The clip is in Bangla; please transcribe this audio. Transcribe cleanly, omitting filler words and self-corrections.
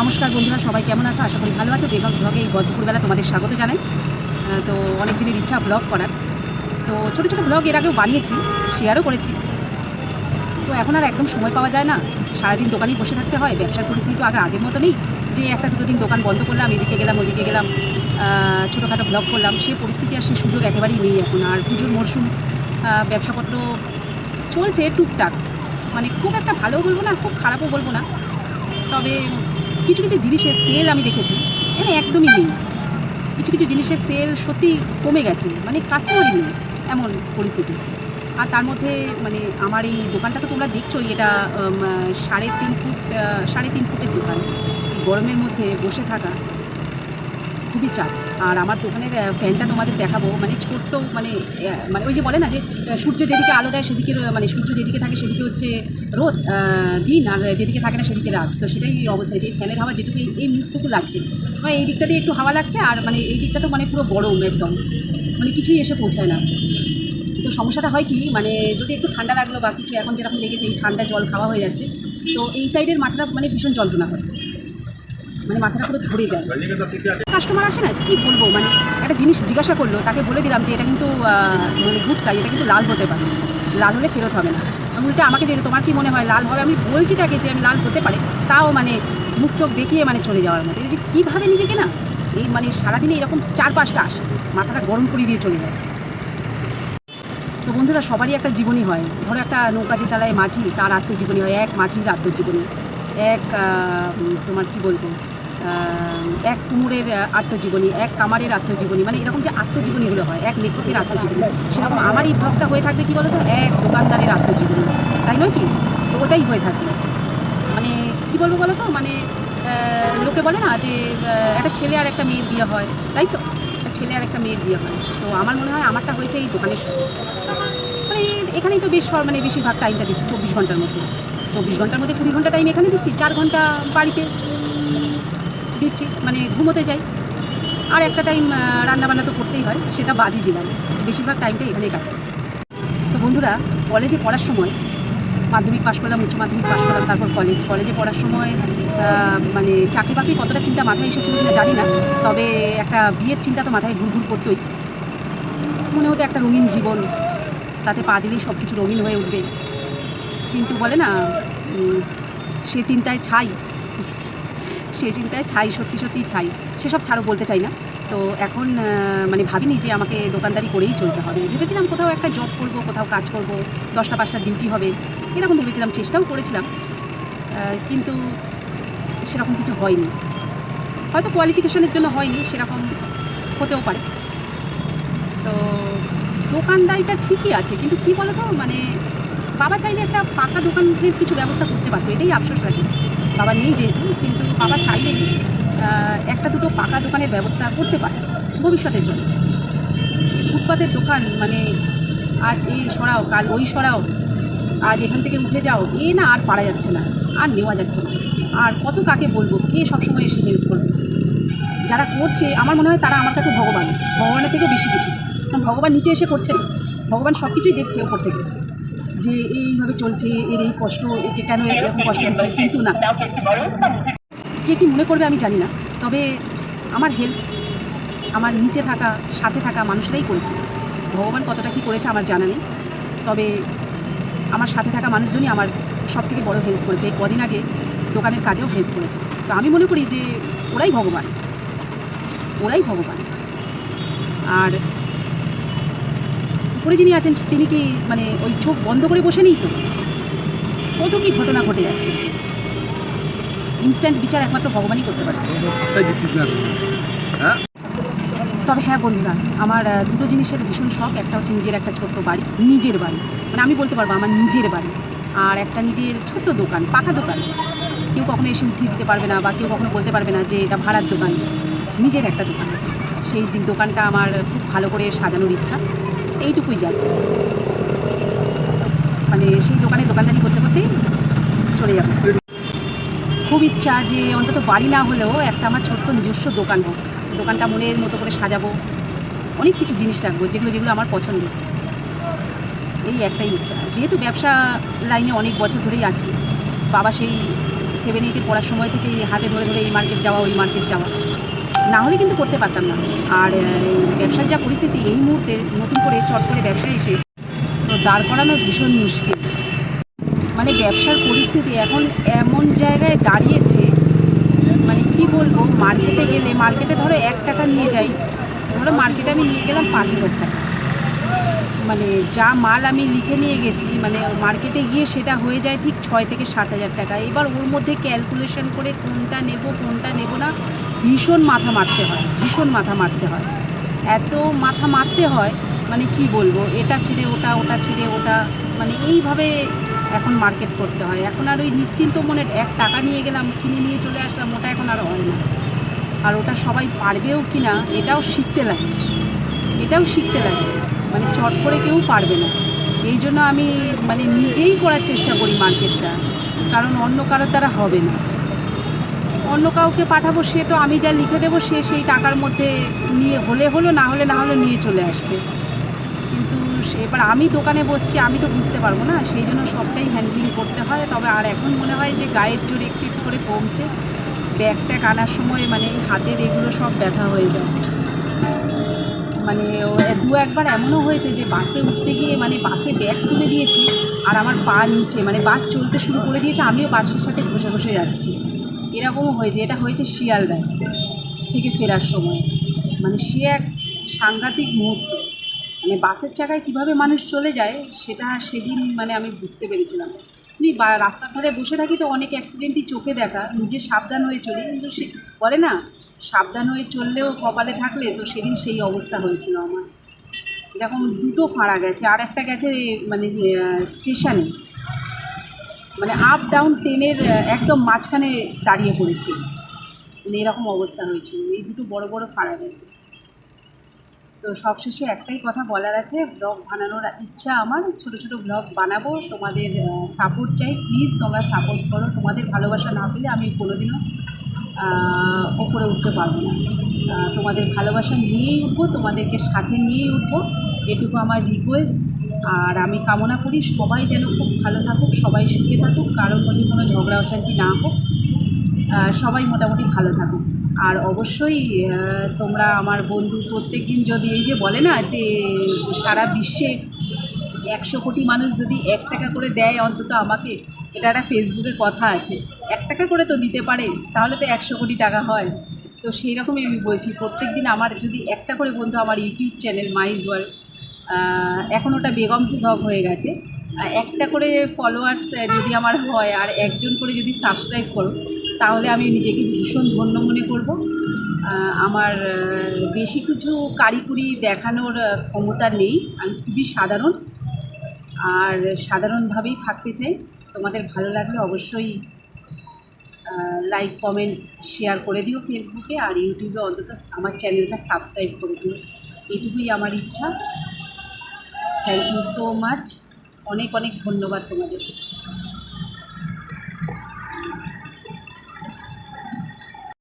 নমস্কার বন্ধুরা, সবাই কেমন আছো? আশা করি ভালো আছো। বেগম ব্লগে এই দুপুরবেলা তোমাদের স্বাগত জানাই। তো অনেক দিনের ইচ্ছা ব্লগ করার। তো ছোটো ছোটো ব্লগ এর আগেও বানিয়েছি, শেয়ারও করেছি। তো এখন আর একদম সময় পাওয়া যায় না, সারাদিন দোকানেই বসে থাকতে হয়। ব্যবসার পরিস্থিতি তো আগের মতো নেই যে একটা দুটো দিন দোকান বন্ধ করলাম, এদিকে গেলাম ওদিকে গেলাম, ছোটোখাটো ব্লগ করলাম। সে পরিস্থিতি আর সে সুযোগ একেবারেই নেই এখন। আর পুজোর মরশুম, ব্যবসাপত্র চলছে টুকটাক, মানে খুব একটা ভালোও বলবো না, খুব খারাপও বলবো না। তবে কিছু কিছু জিনিসের সেল আমি দেখেছি মানে একদমই নেই। কিছু কিছু জিনিসের সেল সত্যি কমে গেছে, মানে কাস্টমারই নেই, এমন পরিস্থিতি। আর তার মধ্যে মানে আমার এই দোকানটা তো তোমরা দেখছোই, এটা 3.5 ফুটের দোকান। এই গরমের মধ্যে বসে থাকা খুবই চাপ। আর আমার দোকানের ফ্যানটা তোমাদের দেখাবো, মানে ছোট্ট, মানে মানে ওই যে বলে না যে সূর্য যেদিকে আলো দেয় সেদিকে, মানে সূর্য যেদিকে থাকে সেদিকে হচ্ছে রোদ দিন, আর যেদিকে থাকে না সেদিকে রাত। তো সেটাই অবস্থা, যে ফ্যানের হাওয়া যেটুকু এই মুখটুকু লাগছে, মানে এই দিকটা দিয়ে একটু হাওয়া লাগছে, আর মানে এই দিকটা তো মানে পুরো গরম একদম, মানে কিছুই এসে পৌঁছায় না। তো সমস্যাটা হয় কি, মানে যদি একটু ঠান্ডা লাগলো বা কিছু, এখন যেরকম লেগেছে এই ঠান্ডা জল খাওয়া হয়ে যাচ্ছে, তো এই সাইডের মাথাটা মানে ভীষণ যন্ত্রণা হয়, মানে মাথাটা পুরো ধরে যায়। কাস্টমার আসে না, কী বলবো, মানে একটা জিনিস জিজ্ঞাসা করলো, তাকে বলে দিলাম যে এটা কিন্তু মানে গুটকা, এটা কিন্তু লাল হতে পারে, লাল হলে ফেরত হবে না। উল্টে আমাকে যে তোমার কি মনে হয় লাল হবে, আমি বলছি তাকে যে আমি লাল হতে পারে, তাও মানে মুখ চোখ দেখিয়ে মানে চলে যাওয়ার মতো। এই যে কীভাবে নিজেকে না, এই মানে সারাদিনে এরকম 4-5টা আসে, মাথাটা গরম করে দিয়ে চলে যায়। তো বন্ধুরা, সবারই একটা জীবনী হয়। ধরো একটা নৌকা যে চালায় মাঝি, তার আত্মজীবনী হয়, এক মাঝির আত্মজীবনী, এক তোমার কি বলবো, এক কুমোরের আত্মজীবনী, এক কামারের আত্মজীবনী, মানে এরকম যে আত্মজীবনীগুলো হয়, এক লেখকের আত্মজীবনী, সেরকম আমার এই ব্লগটা হয়ে থাকবে কি বলো তো, এক দোকানদারের আত্মজীবনী, তাই নয় কি? তো ওটাই হয়ে থাকবে। মানে কি বলবো বলো তো, মানে লোকে বলে না যে একটা ছেলে আর একটা মেয়ের বিয়ে হয়, তাই তো, একটা ছেলে আর একটা মেয়ের বিয়ে হয়। তো আমার মনে হয় আমারটা হয়েছে এই দোকানের সাথে। মানে এখানেই তো মানে বেশিরভাগ টাইমটা দিচ্ছি 24 ঘন্টার মধ্যে। 24 ঘন্টার মধ্যে 20 ঘন্টা টাইম এখানে দিচ্ছি, 4 ঘন্টা বাড়িতে দিচ্ছি, মানে ঘুমোতে যাই। আর একটা টাইম রান্নাবান্না তো করতেই হয়, সেটা বাদই দিলাম। বেশিরভাগ টাইমটা এখানেই কাটে। তো বন্ধুরা, কলেজে পড়ার সময়, মাধ্যমিক পাশ করলাম, উচ্চ মাধ্যমিক পাশ করলাম, তারপর কলেজে পড়ার সময় মানে চাকরি বাকরি কতটা চিন্তা মাথায় এসেছিল কিনা জানি না, তবে একটা বিয়ের চিন্তা তো মাথায় ঘুরঘুর করতোই। মনে হতো একটা রঙিন জীবন, তাতে পা দিলেই সব কিছু রঙিন হয়ে উঠবে। কিন্তু বলে না, সে চিন্তায় ছাই, সত্যি সত্যিই ছাই। সেসব ছাড়ো, বলতে চাই না। তো এখন মানে ভাবিনি যে আমাকে দোকানদারি করেই চলতে হবে। ভেবেছিলাম কোথাও একটা জব করব, কোথাও কাজ করব, 10টা 5টা ডিউটি হবে, এরকম ভেবেছিলাম, চেষ্টাও করেছিলাম, কিন্তু সেরকম কিছু হয়নি। হয়তো কোয়ালিফিকেশনের জন্য হয়নি, সেরকম হতেও পারে। তো দোকানদারিটা ঠিকই আছে, কিন্তু কী বলো তো, মানে বাবা চাইলে একটা পাকা দোকানের কিছু ব্যবস্থা করতে পারতো, এটাই আফসোস রাখি। বাবা নেই যেহেতু, কিন্তু বাবা চাইলেই একটা দুটো পাকা দোকানের ব্যবস্থা করতে পারে ভবিষ্যতের জন্য। ফুটপাতের দোকান, মানে আজ এই সরাও, কাল ওই সরাও, আজ এখান থেকে উঠে যাও, না আর পারা যাচ্ছে না, আর নেওয়া যাচ্ছে না। আর কত কাকে বলবো, কে সবসময় এসে হেল্প করবে? যারা করছে আমার মনে হয় তারা আমার কাছে ভগবানের থেকেও বেশি কিছু। কারণ ভগবান নিচে এসে করছে না, ভগবান সব কিছুই দেখছে ওপর থেকে, যে এইভাবে চলছে, এর এই কষ্ট, একে কেন এরকম কষ্ট হচ্ছে। কিন্তু না, কে কী মনে করবে আমি জানি না, তবে আমার হেল্প আমার নিচে থাকা, সাথে থাকা মানুষরাই করেছে। ভগবান কতটা কী করেছে আমার জানা নেই, তবে আমার সাথে থাকা মানুষজনই আমার সবথেকে বড় হেল্প করেছে। এই কদিন আগে দোকানের কাজেও হেল্প করেছে। তো আমি মনে করি যে ওরাই ভগবান। আর উপরে যিনি আছেন তিনি কি মানে ওই চোখ বন্ধ করে বসে নেই তো, কত কী ঘটনা ঘটে যাচ্ছে। ইনস্ট্যান্ট বিচার একমাত্র ভগবানই করতে পারে। তবে হ্যাঁ বন্ধুরা, আমার দুটো জিনিসের ভীষণ শখ। একটা হচ্ছে নিজের একটা ছোট্ট বাড়ি, নিজের বাড়ি, মানে আমি বলতে পারবো আমার নিজের বাড়ি। আর একটা নিজের ছোট্ট দোকান, পাকা দোকান, কেউ কখনো এসে উঠিয়ে দিতে পারবে না, বা কেউ কখনো বলতে পারবে না যে এটা ভাড়ার দোকান। নিজের একটা দোকান, সেই দোকানটা আমার খুব ভালো করে সাজানোর ইচ্ছা, এইটুকুই জাস্ট। মানে সেই দোকানে দোকানদারি করতে করতেই চলে যাবে। খুব ইচ্ছা যে অন্তত বাড়ি না হলেও একটা আমার ছোট্ট নিজস্ব দোকান হোক। দোকানটা মনের মতো করে সাজাবো, অনেক কিছু জিনিস রাখবো যেগুলো আমার পছন্দ। এই একটাই ইচ্ছা। যেহেতু ব্যবসা লাইনে অনেক বছর ধরেই আছি, বাবা সেই 7-8 পড়ার সময় থেকে হাতে ধরে ধরে এই মার্কেট যাওয়া ওই মার্কেট যাওয়া, না হলে কিন্তু করতে পারতাম না। আর ব্যবসার যা পরিস্থিতি এই মুহূর্তে নতুন করে চট করে ব্যবসায় এসে তো দাঁড় করানো ভীষণ মুশকিল। মানে ব্যবসার পরিস্থিতি এখন এমন জায়গায় দাঁড়িয়েছে, মানে কি বলবো, মার্কেটে গেলে, মার্কেটে ধরো 1 টাকা নিয়ে যাই, ধরো মার্কেটে আমি নিয়ে গেলাম 5,000 টাকা, মানে যা মাল আমি লিখে নিয়ে গেছি, মানে মার্কেটে গিয়ে সেটা হয়ে যায় ঠিক 6 থেকে 7,000 টাকা। এবার ওর মধ্যে ক্যালকুলেশন করে কোনটা নেব কোনটা নেব না ভীষণ মাথা মারতে হয়, ভীষণ মাথা মারতে হয়, এত মাথা মারতে হয় মানে কি বলবো, এটা ছেড়ে ওটা, ওটা ছেড়ে ওটা, মানে এইভাবে এখন মার্কেট করতে হয়। এখন আর ওই নিশ্চিন্ত মনে 1 টাকা নিয়ে গেলাম কিনে নিয়ে চলে আসলাম, ওটা এখন আর হয় না। আর ওটা সবাই পারবেও কি না এটাও শিখতে লাগে, এটাও শিখতে লাগে, মানে চট করে কেউ পারবে না। এই জন্য আমি মানে নিজেই করার চেষ্টা করি মার্কেটটা, কারণ অন্য কারোর দ্বারা হবে না। অন্য কাউকে পাঠাবো, সে তো আমি যা লিখে দেবো সে সেই টাকার মধ্যে নিয়ে হলে হলো, না হলে না হলে নিয়ে চলে আসবে। কিন্তু এবার আমি দোকানে বসছি, আমি তো বুঝতে পারবো না, সেই জন্য সবটাই হ্যান্ডলিং করতে হয়। তবে আর এখন মনে হয় যে গায়ের জোর একটু একটু করে কমছে, ব্যাগ ট্যাগ আনার সময় মানে হাতের এগুলো সব ব্যথা হয়ে যায়। মানে 2-1বার এমনও হয়েছে যে বাসে উঠতে গিয়ে মানে বাসে ব্যাগ তুলে দিয়েছি আর আমার পা নিচে, মানে বাস চলতে শুরু করে দিয়েছে, আমিও বাসের সাথে ঘষে ঘষে যাচ্ছি, এরকমও হয়েছে। এটা হয়েছে শিয়ালদায় থেকে ফেরার সময়, মানে সে এক সাংঘাতিক মুহূর্ত। মানে বাসের চাকায় কীভাবে মানুষ চলে যায় সেটা সেদিন মানে আমি বুঝতে পেরেছিলাম। আমি রাস্তার ধারে বসে থাকি তো অনেক অ্যাক্সিডেন্টই চোখে দেখা, নিজে সাবধান হয়ে চলি, কিন্তু সে বলে না সাবধান হয়ে চললেও কপালে থাকলে, তো সেদিন সেই অবস্থা হয়েছিল আমার। এরকম 2টো ফাঁড়া গেছে, আর একটা গেছে মানে স্টেশনে, মানে আপ ডাউন ট্রেনের একদম মাঝখানে দাঁড়িয়ে পড়েছি, মানে এরকম অবস্থা হয়েছিল। এই 2টো বড় বড় ফাঁড়া গেছে। তো সবশেষে একটাই কথা বলার আছে, ব্লগ বানানোর ইচ্ছা আমার, ছোট ছোট ব্লগ বানাবো, তোমাদের সাপোর্ট চাই, প্লিজ তোমরা সাপোর্ট করো। তোমাদের ভালোবাসা না পেলে আমি কোনোদিনও ওপরে উঠতে পারবো না। তোমাদের ভালোবাসা নিয়েই উঠবো, তোমাদেরকে সাথে নিয়েই উঠবো, এটুকু আমার রিকোয়েস্ট। আর আমি কামনা করি সবাই যেন খুব ভালো থাকুক, সবাই সুখে থাকুক, কারোর মধ্যে কোনো ঝগড়া অশান্তি না হোক, সবাই মোটামুটি ভালো থাকুক। আর অবশ্যই তোমরা আমার বন্ধু, প্রত্যেক দিন যদি এই যে বলে না যে সারা বিশ্বে 100 কোটি মানুষ যদি 1 টাকা করে দেয় অন্তত আমাকে, এটা একটা ফেসবুকে কথা আছে, 1 টাকা করে তো দিতে পারে, তাহলে তো 100 কোটি টাকা হয়। তো সেই রকমই আমি বলছি, প্রত্যেক দিন আমার যদি একটা করে বন্ধু আমার ইউটিউব চ্যানেল মাইজ ওয়ার্ল্ড, এখন ওটা বেগমস ব্লগ হয়ে গেছে, একটা করে ফলোয়ার্স যদি আমার হয় আর একজন করে যদি সাবস্ক্রাইব করো, তাহলে আমি নিজেকে ভীষণ ধন্য মনে করব। আমার বেশি কিছু কারিকুরি দেখানোর ক্ষমতা নেই, আমি খুবই সাধারণ, আর সাধারণভাবেই থাকতে চাই। তোমাদের ভালো লাগলে অবশ্যই লাইক কমেন্ট শেয়ার করে দিও ফেসবুকে, আর ইউটিউবে অন্তত আমার চ্যানেলটা সাবস্ক্রাইব করে দিও, এটুকুই আমার ইচ্ছা। থ্যাংক ইউ সো মাচ, অনেক অনেক ধন্যবাদ তোমাদের।